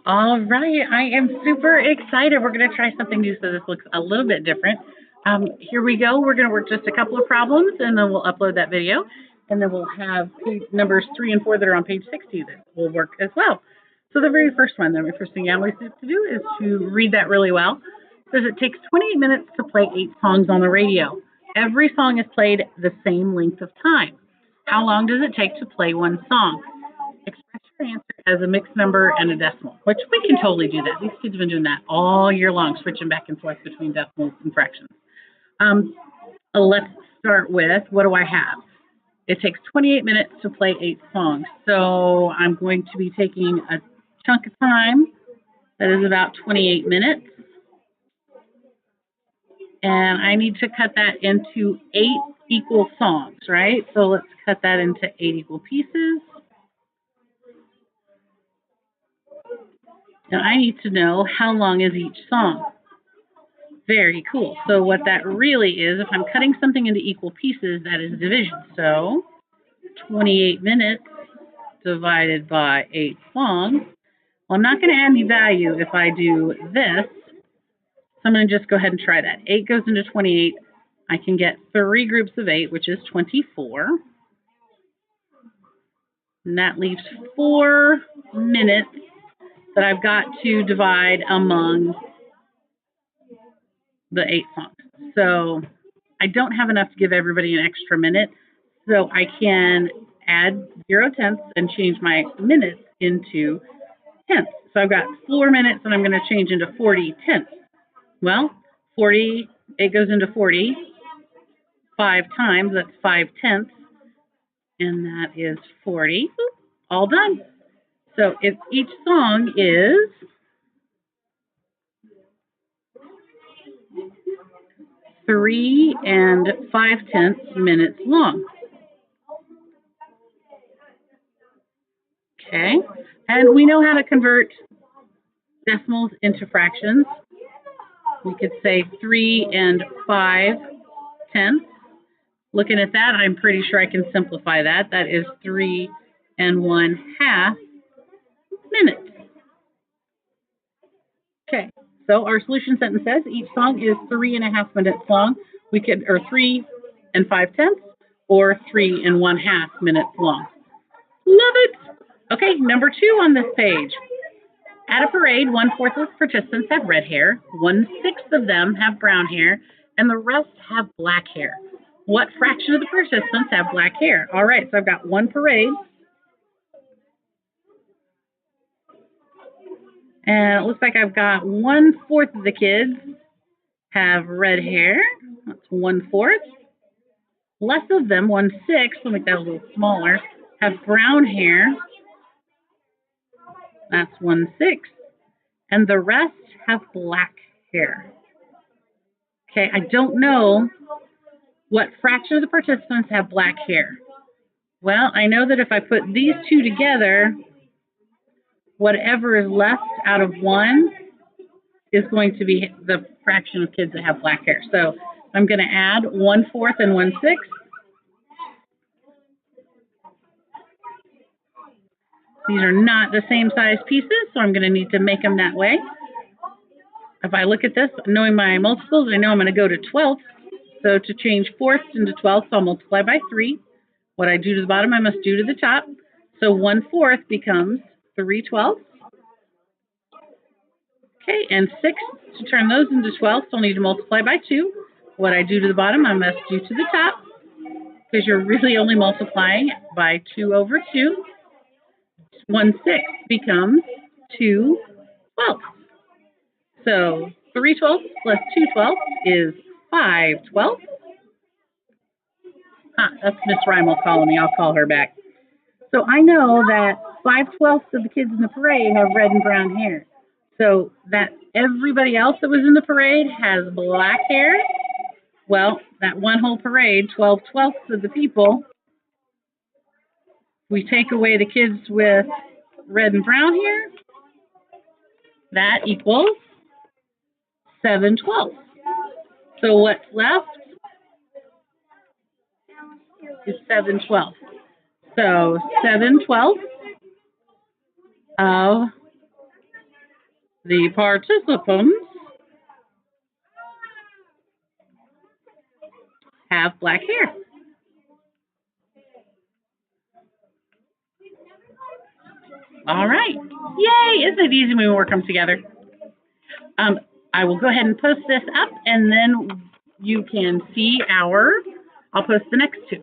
All right, I am super excited. We're going to try something new so this looks a little bit different. Here we go. We're going to work just a couple of problems and then we'll upload that video. And then we'll have page numbers 3 and 4 that are on page 60 that will work as well. So the very first one, the first thing I always have to do is to read that really well. It says it takes 28 minutes to play 8 songs on the radio. Every song is played the same length of time. How long does it take to play one song? Express your answer as a mixed number and a decimal, which we can totally do that. These kids have been doing that all year long, switching back and forth between decimals and fractions. Let's start with, what do I have? It takes 28 minutes to play 8 songs. So I'm going to be taking a chunk of time that is about 28 minutes. And I need to cut that into 8 equal songs, right? So let's cut that into 8 equal pieces. And I need to know how long is each song. Very cool. So what that really is, if I'm cutting something into equal pieces, that is division. So 28 minutes divided by 8 songs. Well, I'm not going to add any value if I do this. So I'm going to just go ahead and try that. 8 goes into 28. I can get 3 groups of 8, which is 24. And that leaves 4 minutes that I've got to divide among the 8 songs. So I don't have enough to give everybody an extra minute. So I can add 0 tenths and change my minutes into tenths. So I've got 4 minutes and I'm going to change into 40 tenths. Well, 40, it goes into 40 5 times. That's 5 tenths. And that is 40. All done. So if each song is 3 5/10 minutes long. Okay, and we know how to convert decimals into fractions. We could say 3 5/10. Looking at that, I'm pretty sure I can simplify that. That is 3 1/2 minutes. Okay, so our solution sentence says each song is 3 1/2 minutes long. We could, or 3 5/10, or 3 1/2 minutes long. Love it. Okay, number 2 on this page. At a parade, 1/4 of participants have red hair, 1/6 of them have brown hair, and the rest have black hair. What fraction of the participants have black hair? All right, so I've got one parade. And it looks like I've got 1/4 of the kids have red hair. That's 1/4. Less of them, 1/6, we'll make that a little smaller, have brown hair. That's 1/6. And the rest have black hair. Okay, I don't know what fraction of the participants have black hair. Well, I know that if I put these two together, whatever is left out of 1 is going to be the fraction of kids that have black hair. So I'm going to add 1/4 and 1/6. These are not the same size pieces, so I'm going to need to make them that way. If I look at this, knowing my multiples, I know I'm going to go to 12ths. So to change 4ths into 12ths, I'll multiply by 3. What I do to the bottom, I must do to the top. So 1/4 becomes 3/12. Okay, and 6, to turn those into 12ths, I'll need to multiply by 2. What I do to the bottom, I must do to the top, because you're really only multiplying by 2 over 2. 1/6 becomes 2/12. So 3/12 plus 2/12 is 5/12. That's Miss Rymel calling me. I'll call her back. So I know that 5/12 of the kids in the parade have red and brown hair. So that everybody else that was in the parade has black hair. Well, that one whole parade, 12/12 of the people, we take away the kids with red and brown hair, that equals 7/12. So what's left is 7/12. So 7/12 of The participants have black hair. All right. Yay! Isn't it easy when we work them together? Um, I will go ahead and post this up, and then you can see I'll post the next two.